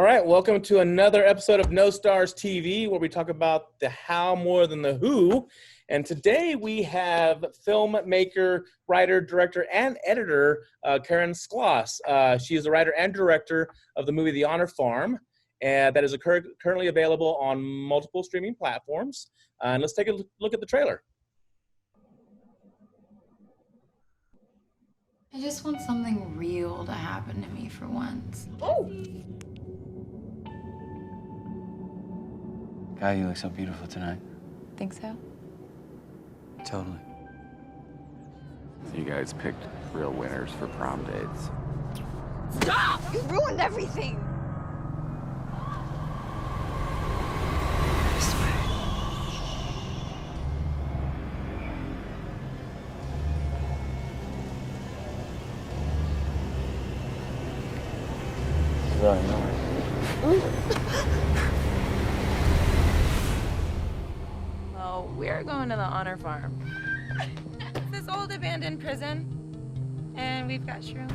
All right, welcome to another episode of No Stars TV, where we talk about the how more than the who. And today we have filmmaker, writer, director, and editor Karen Skloss. She is the writer and director of the movie The Honor Farm, and that is currently available on multiple streaming platforms. And let's take a look at the trailer. I just want something real to happen to me for once. Oh! God, you look so beautiful tonight. Think so? Totally. So you guys picked real winners for prom dates. Stop! You ruined everything! This way. Really nice. Well, we're going to the Honor Farm. It's this old abandoned prison, and we've got shrooms.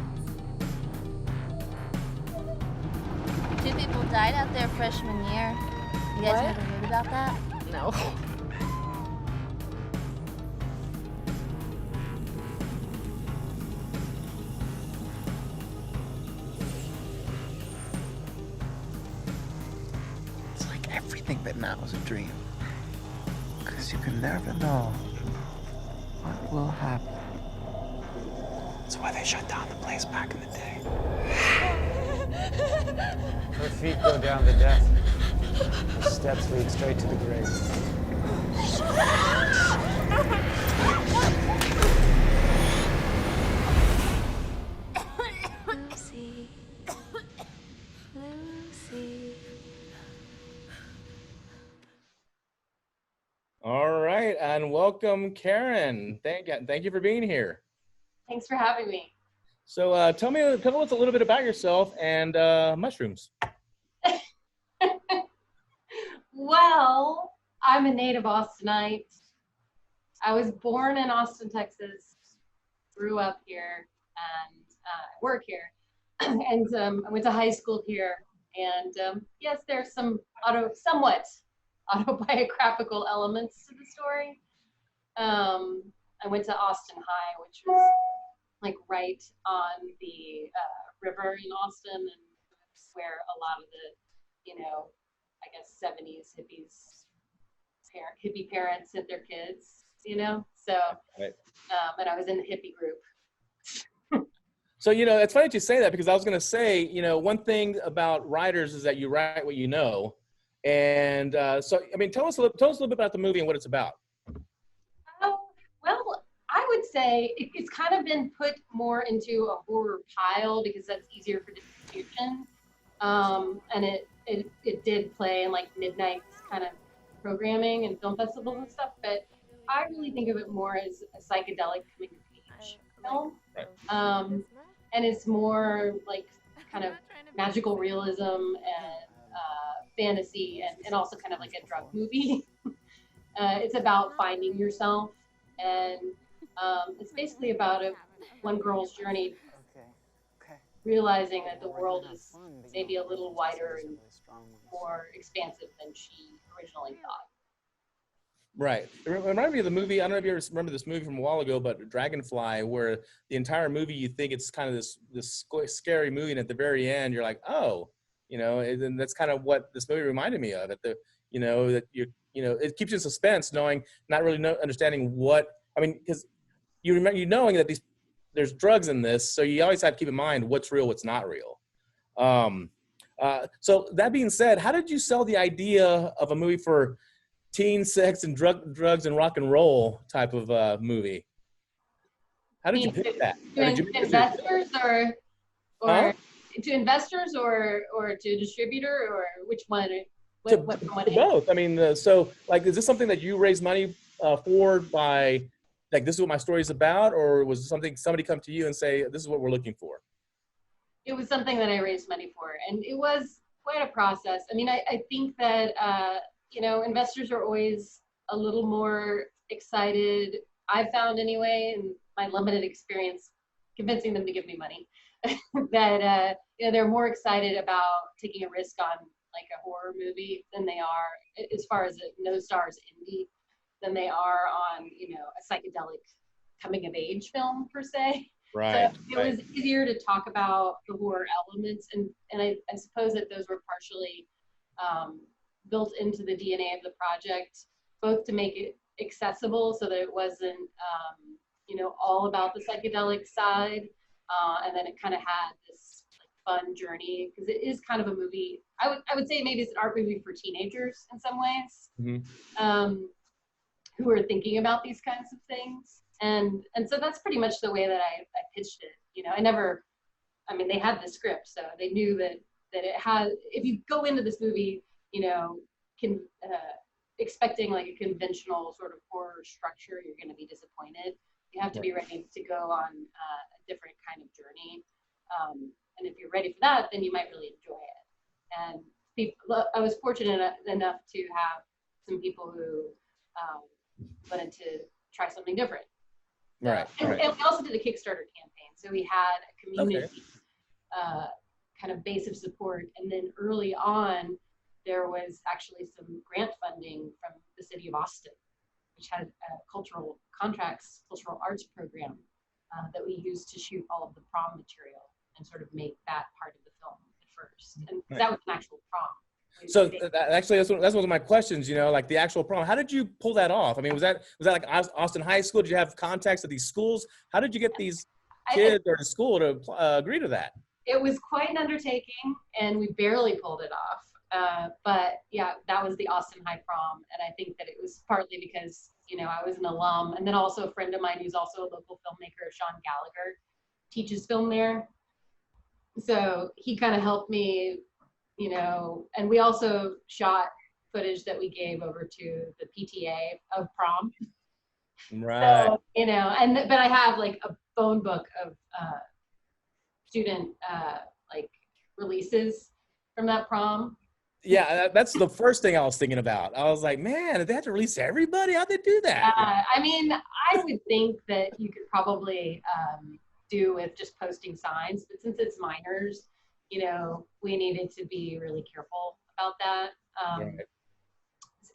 2 people died out there freshman year. You guys What? ever heard about that? No. It's like everything but now is a dream. Because you can never know what will happen. That's why they shut down the place back in the day. Her feet go down to death. Her steps lead straight to the grave. Lucy. Lucy. All right, and welcome, Karen. Thank you for being here. Thanks for having me. So tell us a little bit about yourself and mushrooms. Well, I'm a native Austinite. I was born in Austin, Texas, grew up here, and work here, and I went to high school here. And yes, there's some somewhat autobiographical elements to the story. I went to Austin High, which was like right on the river in Austin, and that's where a lot of the, I guess 70s hippie parents sent their kids, so, Right. and I was in the hippie group. So, it's funny that you say that, because I was going to say, one thing about writers is that you write what you know. And so, I mean, tell us a little bit about the movie and what it's about. Well, I would say it's kind of been put more into a horror pile because that's easier for distribution. And it did play in like midnight kind of programming and film festivals and stuff, but I really think of it more as a psychedelic coming of age film. Right. And it's more like kind of magical realism and fantasy and also kind of like a drug movie. It's about finding yourself, and it's basically about one girl's journey realizing that the world is maybe a little wider and more expansive than she originally thought. Right. It reminded me of the movie, I don't know if you ever remember this movie from a while ago, but Dragonfly, where the entire movie, you think it's kind of this scary movie, and at the very end, you're like, oh, and that's kind of what this movie reminded me of. That it keeps you in suspense, not really understanding what, I mean, because you remember, knowing that there's drugs in this, so you always have to keep in mind what's real, what's not real. So that being said, how did you sell the idea of a movie for teen sex and drugs and rock and roll type of movie? How did you pick that? To investors or to investors or to a distributor, or which one? To both. I mean, so like, is this something that you raised money for by, like, this is what my story is about, or was it something somebody come to you and say, this is what we're looking for? It was something that I raised money for, and it was quite a process. I mean, I think that investors are always a little more excited, I found anyway, in my limited experience convincing them to give me money, that they're more excited about taking a risk on like a horror movie than they are, as far as a no stars indie, than they are on a psychedelic coming of age film per se. Right. So it was easier to talk about the horror elements, and I suppose that those were partially built into the DNA of the project, both to make it accessible so that it wasn't all about the psychedelic side, and then it kind of had this like, fun journey, because it is kind of a movie. I would say maybe it's an art movie for teenagers in some ways, who are thinking about these kinds of things, and so that's pretty much the way that I pitched it. They had the script, so they knew that it had. If you go into this movie, expecting like a conventional sort of horror structure, you're going to be disappointed. You have to be ready to go on a different kind of journey. And if you're ready for that, then you might really enjoy it. And I was fortunate enough to have some people who wanted to try something different. Right. And we also did a Kickstarter campaign. So we had a community kind of base of support. And then early on, there was actually some grant funding from the city of Austin, which had a cultural arts program that we used to shoot all of the prom material and sort of make that part of the film at first. And that was an actual prom. So actually, that's one of my questions. Like the actual prom. How did you pull that off? I mean, was that like Austin High School? Did you have contacts at these schools? How did you get these kids or the school to agree to that? It was quite an undertaking, and we barely pulled it off. But yeah, that was the Austin High Prom, and I think that it was partly because I was an alum, and then also a friend of mine who's also a local filmmaker, Sean Gallagher, teaches film there. So he kind of helped me, and we also shot footage that we gave over to the PTA of prom. Right. So, but I have like a phone book of student like releases from that prom. Yeah, that's the first thing I was thinking about. I was like, man, did they have to release everybody? How'd they do that? I would think that you could probably do with just posting signs, but since it's minors, we needed to be really careful about that.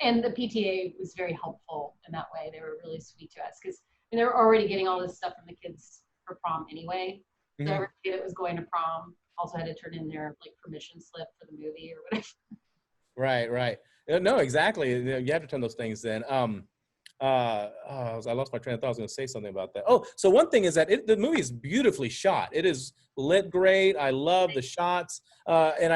And the PTA was very helpful in that way. They were really sweet to us because they were already getting all this stuff from the kids for prom anyway. So everybody that was going to prom also had to turn in their like permission slip for the movie or whatever. Right. No, exactly. You have to turn those things in. I lost my train of thought. I was going to say something about that. Oh, so one thing is that the movie is beautifully shot. It is lit great. I love the shots. And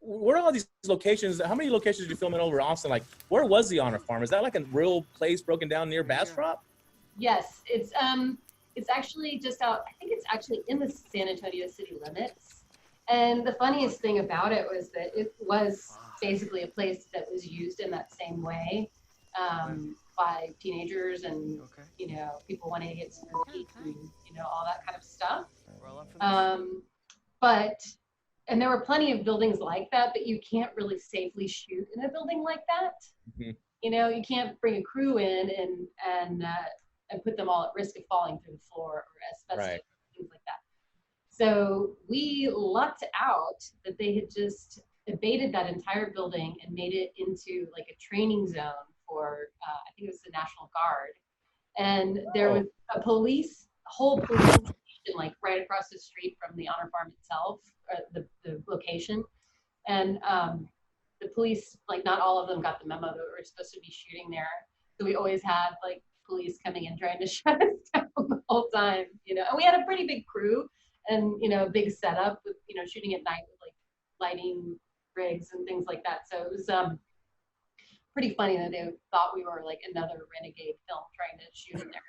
where are all these locations? How many locations did you film in over Austin? Like, where was the Honor Farm? Is that like a real place broken down near Bastrop? Yes, it's actually just out. I think it's actually in the San Antonio city limits. And the funniest thing about it was that it was basically a place that was used in that same way by teenagers and people wanting to get smoky and all that kind of stuff. And there were plenty of buildings like that, but you can't really safely shoot in a building like that. You can't bring a crew in and put them all at risk of falling through the floor or asbestos, things like that. So we lucked out that they had just abated that entire building and made it into like a training zone for, I think it was the National Guard. And there was a whole police station like right across the street from the Honor Farm itself, or the location. And the police, like not all of them got the memo that we were supposed to be shooting there. So we always had like police coming in trying to shut us down the whole time, and we had a pretty big crew and, a big setup with, shooting at night with like lighting rigs and things like that. So it was pretty funny that they thought we were like another renegade film trying to shoot in there.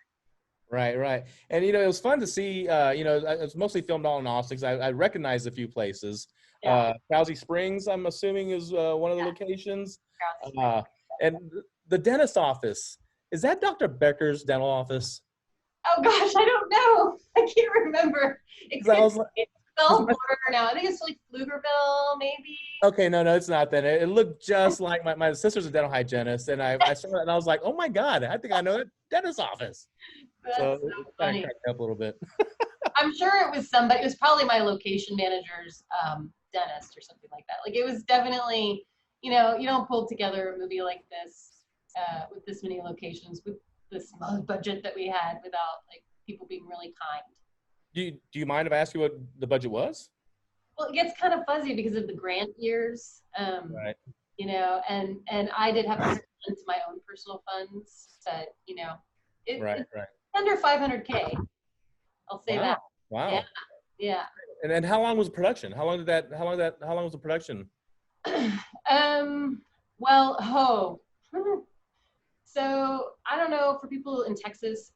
Right. And, it was fun to see, it was mostly filmed all in Austin because I recognized a few places. Krause Springs, I'm assuming, is one of the locations. And the dentist office, is that Dr. Becker's dental office? Oh gosh, I don't know. I can't remember. It's spelled blur now. I think it's like Pflugerville, maybe. Okay, no, it's not then. It looked just like my sister's a dental hygienist, and I saw it and I was like, oh my God, I think I know that dentist office. That's so it kind of cracked me up a little bit. I'm sure it was somebody. It was probably my location manager's dentist or something like that. Like it was definitely, you don't pull together a movie like this with this many locations with this budget that we had without like people being really kind. Do you mind if I ask you what the budget was? Well, it gets kind of fuzzy because of the grant years, Right. And I did have to spend into my own personal funds, but Right. it's under 500K. I'll say that. Wow. Yeah. And how long was the production? How long was the production? So I don't know for people in Texas,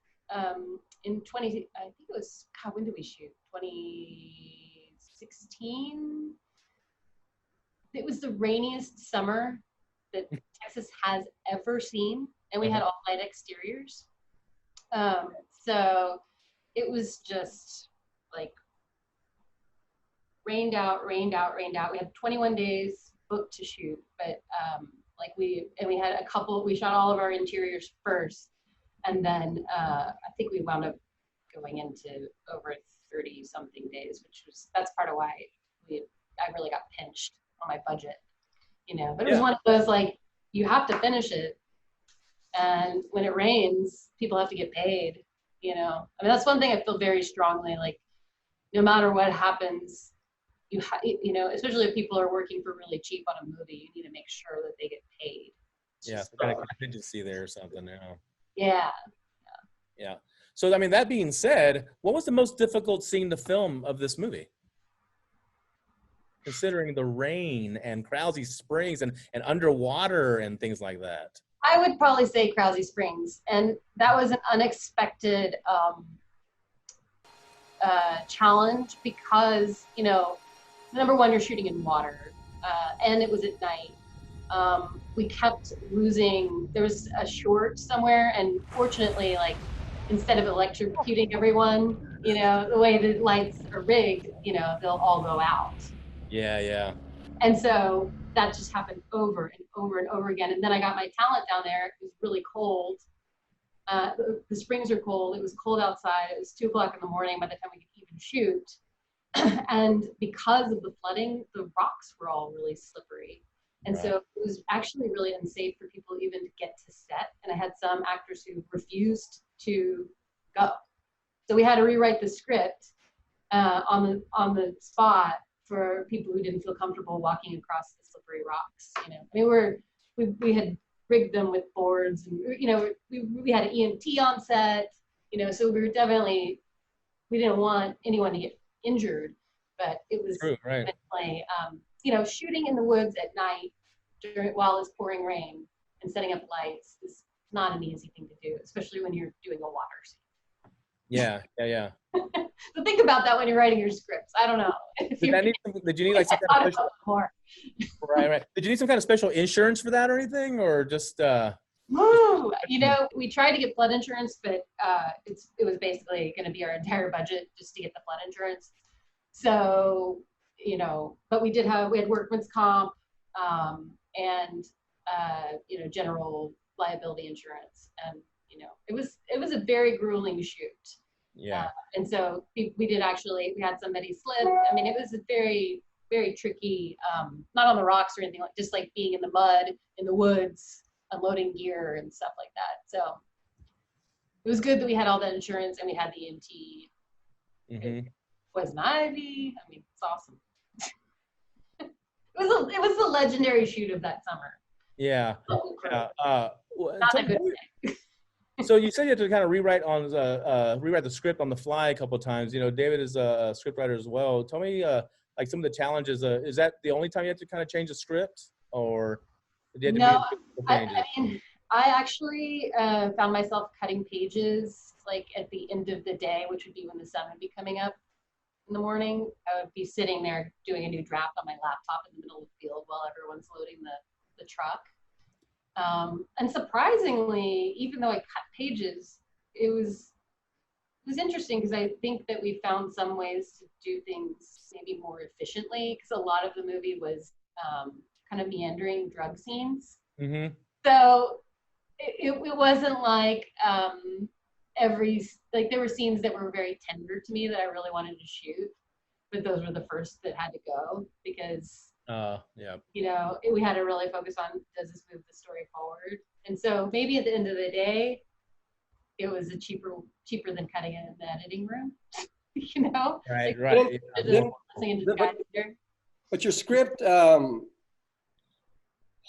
in I think it was, God, when did we shoot? 2016. It was the rainiest summer that Texas has ever seen, and we had all night exteriors. So it was just like rained out. We had 21 days booked to shoot, but we shot all of our interiors first, and then I think we wound up going into over 30 something days, that's part of why I really got pinched on my budget, but it was one of those, like, you have to finish it, and when it rains, people have to get paid. That's one thing I feel very strongly, like, no matter what happens, especially if people are working for really cheap on a movie, you need to make sure that they get paid. Yeah, some kind of contingency there or something. Yeah. So, that being said, what was the most difficult scene to film of this movie? Considering the rain and Krause Springs and underwater and things like that. I would probably say Krause Springs, and that was an unexpected challenge because, number one, you're shooting in water, and it was at night. We kept losing. There was a short somewhere, and fortunately, like, instead of electrocuting everyone, the way the lights are rigged, they'll all go out. Yeah. And so that just happened over and over and over again. And then I got my talent down there. It was really cold. The springs are cold. It was cold outside. It was 2:00 in the morning by the time we could even shoot. And because of the flooding, the rocks were all really slippery. And so it was actually really unsafe for people even to get to set. And I had some actors who refused to go. So we had to rewrite the script on the spot for people who didn't feel comfortable walking across the slippery rocks. We had rigged them with boards, and we had an EMT on set. So we didn't want anyone to get injured, but it was true, right? Definitely, shooting in the woods at night while it's pouring rain and setting up lights is not an easy thing to do, especially when you're doing a water scene. Yeah. So think about that when you're writing your scripts. I don't know. Did you need like some kind of special, right? Did you need some kind of special insurance for that or anything, or just? We tried to get flood insurance, but it was basically going to be our entire budget just to get the flood insurance. So, but we had workman's comp, and general liability insurance, and it was a very grueling shoot. Yeah. And so we had somebody slip. It was a very, very tricky, not on the rocks or anything, like just like being in the mud, in the woods, unloading gear and stuff like that. So it was good that we had all that insurance and we had the EMT. Mm-hmm. Poison ivy. It's awesome. It was the legendary shoot of that summer. Yeah. Not a good thing. So you said you had to kind of rewrite the script on the fly a couple of times. David is a scriptwriter as well. Tell me, like, some of the challenges. Is that the only time you had to kind of change the script, or did you have to I actually found myself cutting pages like at the end of the day, which would be when the sun would be coming up in the morning. I would be sitting there doing a new draft on my laptop in the middle of the field while everyone's loading the truck. And surprisingly, even though I cut pages, it was interesting because I think that we found some ways to do things maybe more efficiently, because a lot of the movie was kind of meandering drug scenes. Mm-hmm. So it wasn't like like there were scenes that were very tender to me that I really wanted to shoot, but those were the first that had to go because yeah. we had to really focus on, does this move the story forward? And so maybe at the end of the day, it was cheaper than cutting it in the editing room. Right, like, right. there's a blessing in disguise here. But your script didn't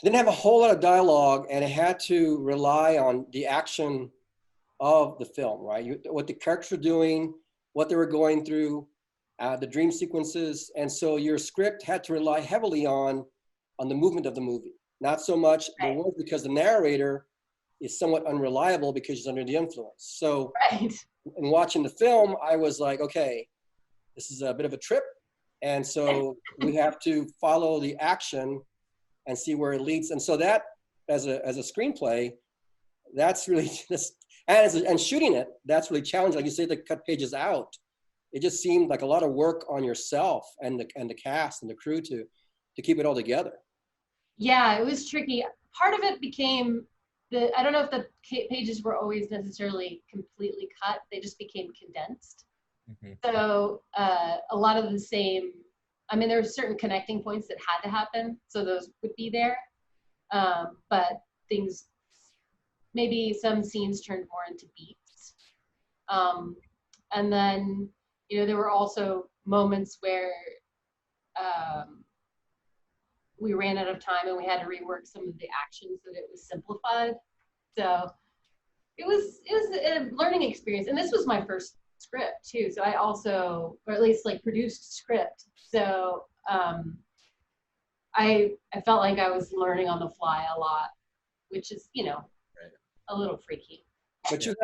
have a whole lot of dialogue, and it had to rely on the action of the film, right? What the characters were doing, what they were going through, the dream sequences, and so your script had to rely heavily on the movement of the movie. Not so much the words, because the narrator is somewhat unreliable because she's under the influence. So in watching the film, I was like, okay, this is a bit of a trip. And so we have to follow the action and see where it leads. And so that, as a screenplay, that's really just, and shooting it, that's really challenging. Like you say, to cut pages out. It just seemed like a lot of work on yourself and the cast and the crew to keep it all together. Yeah, it was tricky. Part of it became I don't know if the pages were always necessarily completely cut. They just became condensed. Mm-hmm. So a lot of the same, there were certain connecting points that had to happen. So those would be there. But things, maybe some scenes turned more into beats. And then, there were also moments where we ran out of time and we had to rework some of the action so that it was simplified. So it was a learning experience. And this was my first script too. So I also, or at least like produced script. So I felt like I was learning on the fly a lot, which is, a little freaky. But you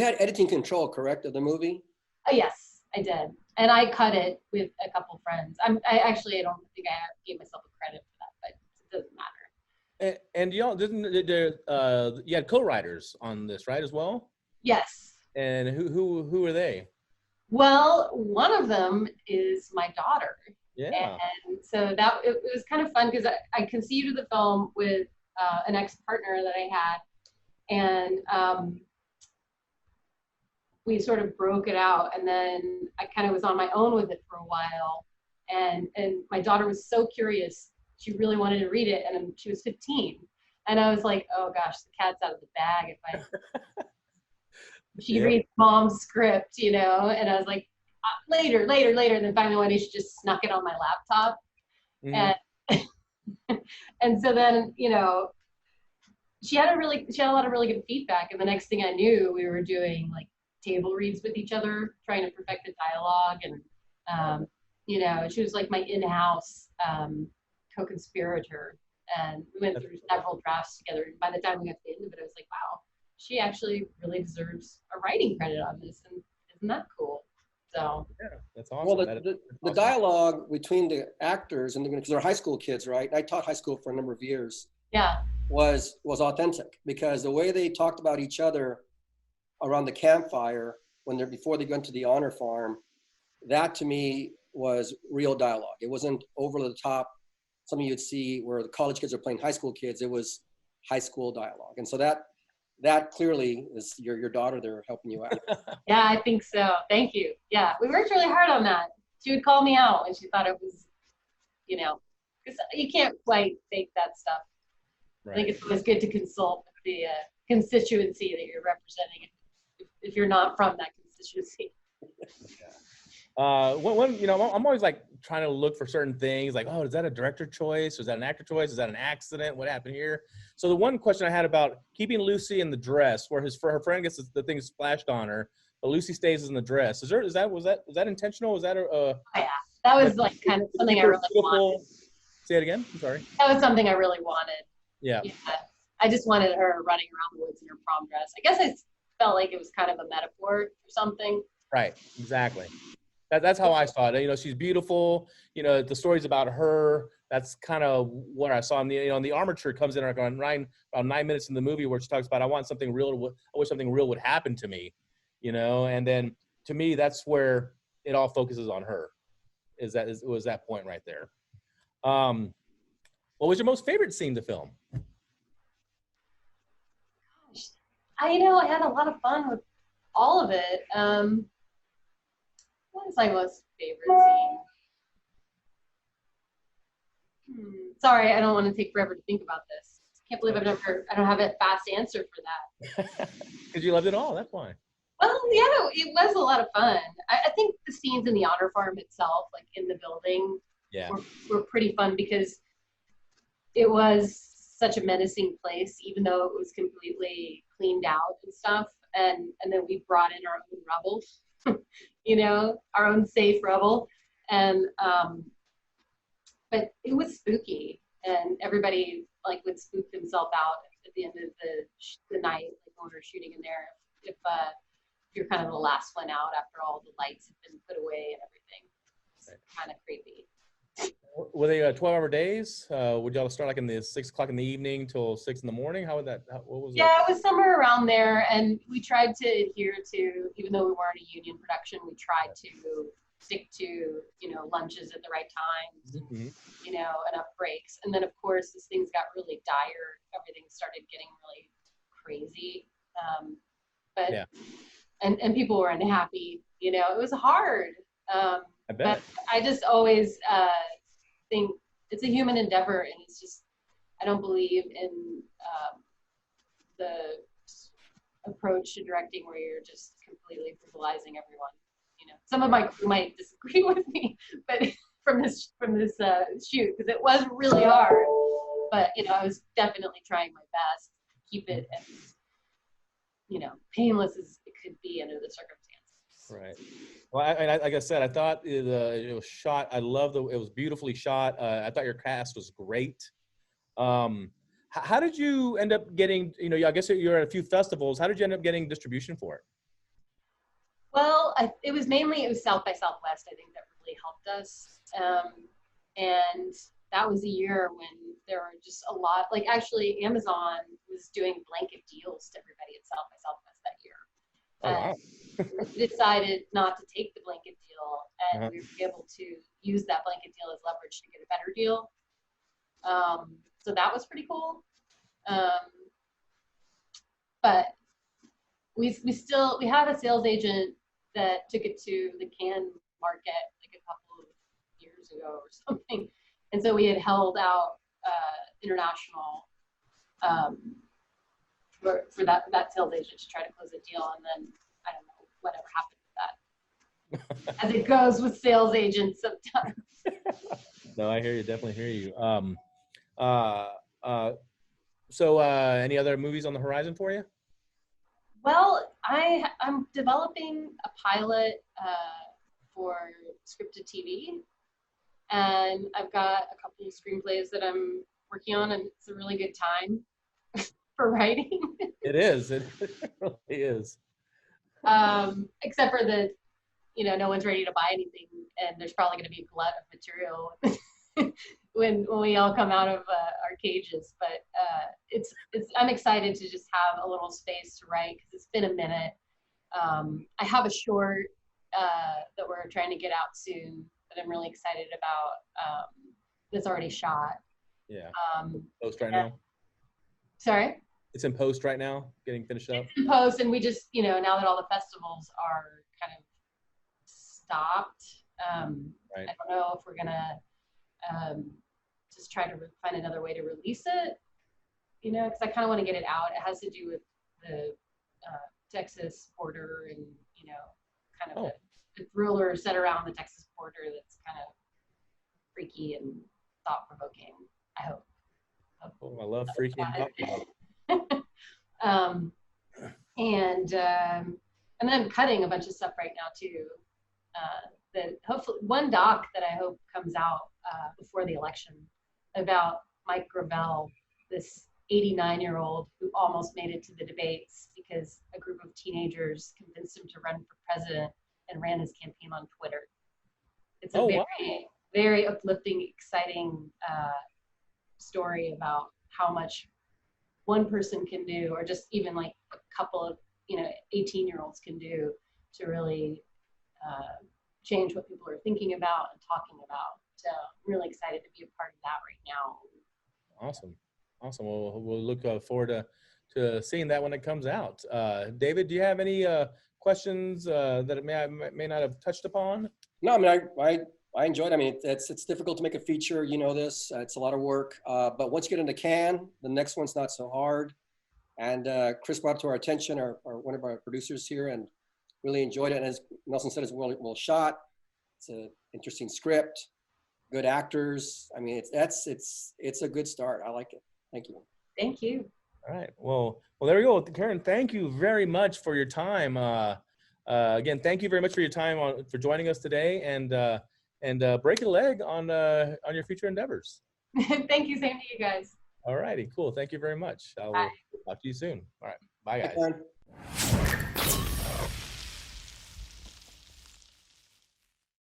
had editing control, correct, of the movie? Yes, I did. And I cut it with a couple friends. I don't think I gave myself a credit for that, but it doesn't matter. And y'all you had co-writers on this, right, as well? Yes. And who are they? Well, one of them is my daughter. Yeah. And so it was kind of fun because I conceived the film with an ex-partner that I had, and we sort of broke it out, and then I kind of was on my own with it for a while, and my daughter was so curious. She really wanted to read it, and she was 15, and I was like, oh gosh, the cat's out of the bag if she reads mom's script, and I was like, later, and then finally one day she just snuck it on my laptop. And so then, she had a lot of really good feedback, and the next thing I knew, we were doing like table reads with each other, trying to perfect the dialogue, and she was like my in-house co-conspirator, and we went through several drafts together. And by the time we got to the end of it, I was like, wow, she actually really deserves a writing credit on this, and isn't that cool? So yeah, that's awesome. Well, the dialogue between the actors, and because they're high school kids, right? I taught high school for a number of years. Yeah, was authentic, because the way they talked about each other around the campfire before they went to the honor farm, that to me was real dialogue. It wasn't over the top, something you'd see where the college kids are playing high school kids. It was high school dialogue, and so that clearly is your daughter there helping you out. Yeah, I think so. Thank you. Yeah, we worked really hard on that. She would call me out when she thought it was, because you can't quite fake that stuff. Right. I think it's always good to consult with the constituency that you're representing if you're not from that constituency. I'm always like trying to look for certain things, like, oh, is that a director choice? Was that an actor choice? Is that an accident? What happened here? So the one question I had about keeping Lucy in the dress, where her friend gets the thing splashed on her, but Lucy stays in the dress. Was that intentional? Was that oh, yeah, that was like kind of something I really wanted. Say it again. I'm sorry. That was something I really wanted. Yeah. I just wanted her running around the woods in her prom dress. I guess I felt like it was kind of a metaphor or something. Right. Exactly. That's how I saw it. She's beautiful. The story's about her. That's kind of what I saw. And the armature comes in around 9 minutes in the movie where she talks about, I want something real. I wish something real would happen to me, And then to me, that's where it all focuses on her. It was that point right there. What was your most favorite scene to film? Gosh, I had a lot of fun with all of it. What is my most favorite scene? Sorry, I don't want to take forever to think about this. Can't believe I don't have a fast answer for that. Because you loved it all. That's why. Well, yeah, it was a lot of fun. I think the scenes in the honor farm itself, like in the building, Yeah. were pretty fun because it was such a menacing place, even though it was completely cleaned out and stuff. And then we brought in our own rubble, you know, our own safe rubble. And but it was spooky, and everybody like would spook themselves out at the end of the night, like when we were shooting in there. If you're kind of the last one out after all the lights have been put away and everything, it's kind of creepy. Were they 12-hour days? Would y'all start like in the 6 o'clock in the evening till 6 in the morning? How would that? What was Yeah, it was somewhere around there, and we tried to adhere to, even though we weren't a union production, we tried to stick to, you know, lunches at the right times, you know, enough breaks. And then of course, as things got really dire, everything started getting really crazy. But Yeah. and people were unhappy, you know, it was hard. I bet. But I just always think it's a human endeavor, and it's just, I don't believe in the approach to directing where you're just completely brutalizing everyone. You know, some of my crew might disagree with me, but from this shoot, because it was really hard. But you know, I was definitely trying my best to keep it as, you know, painless as it could be under the circumstances. Right. Well, like I said, I thought it was shot. I love it was beautifully shot. I thought your cast was great. How did you end up getting? You know, I guess you're at a few festivals. How did you end up getting distribution for it? Well, it was South by Southwest, I think, that really helped us. And that was a year when there were just a lot, like actually Amazon was doing blanket deals to everybody at South by Southwest that year. Oh, wow. We decided not to take the blanket deal, and we were able to use that blanket deal as leverage to get a better deal. So that was pretty cool. But we had a sales agent that took it to the Cannes market like a couple of years ago or something. And so we had held out international for that sales agent to try to close a deal. And then I don't know, whatever happened with that. As it goes with sales agents sometimes. No, I hear you. Definitely hear you. So any other movies on the horizon for you? Well, I'm developing a pilot for scripted TV, and I've got a couple of screenplays that I'm working on, and it's a really good time for writing. It is. It really is. Except for the, you know, no one's ready to buy anything, and there's probably going to be a glut of material when we all come out of our cages. But I'm excited to just have a little space to write because it's been a minute. I have a short that we're trying to get out soon that I'm really excited about. That's already shot. Yeah. Post right now. Sorry. It's in post right now, getting finished up. It's in post, and we just, you know, now that all the festivals are kind of stopped, Right. I don't know if we're gonna just try to find another way to release it, you know, because I kind of want to get it out. It has to do with the Texas border, and you know, kind of a thriller set around the Texas border that's kind of freaky and thought-provoking. I hope. Oh, I love freaky and thought-provoking. And then I'm cutting a bunch of stuff right now too. That hopefully one doc that I hope comes out before the election about Mike Gravel, this 89-year-old who almost made it to the debates because a group of teenagers convinced him to run for president and ran his campaign on Twitter. It's a very uplifting, exciting story about how much one person can do, or just even like a couple of, you know, 18-year-olds can do to really change what people are thinking about and talking about. So I'm really excited to be a part of that right now. Awesome. Well, we'll look forward to seeing that when it comes out. David, do you have any questions that it may not have touched upon? No, I mean, I enjoyed it. I mean, it's difficult to make a feature, you know this. It's a lot of work. But once you get into Cannes, the next one's not so hard. And Chris brought it to our attention, one of our producers here, and really enjoyed it. And as Nelson said, it's well shot. It's an interesting script, good actors. I mean, it's a good start. I like it. Thank you. Thank you. All right. Well, there we go. Karen, thank you very much for your time. Again, thank you very much for your time for joining us today, and break a leg on your future endeavors. Thank you. Same to you guys. All righty. Cool. Thank you very much. I'll talk to you soon. All right. Bye, guys. Bye, Karen.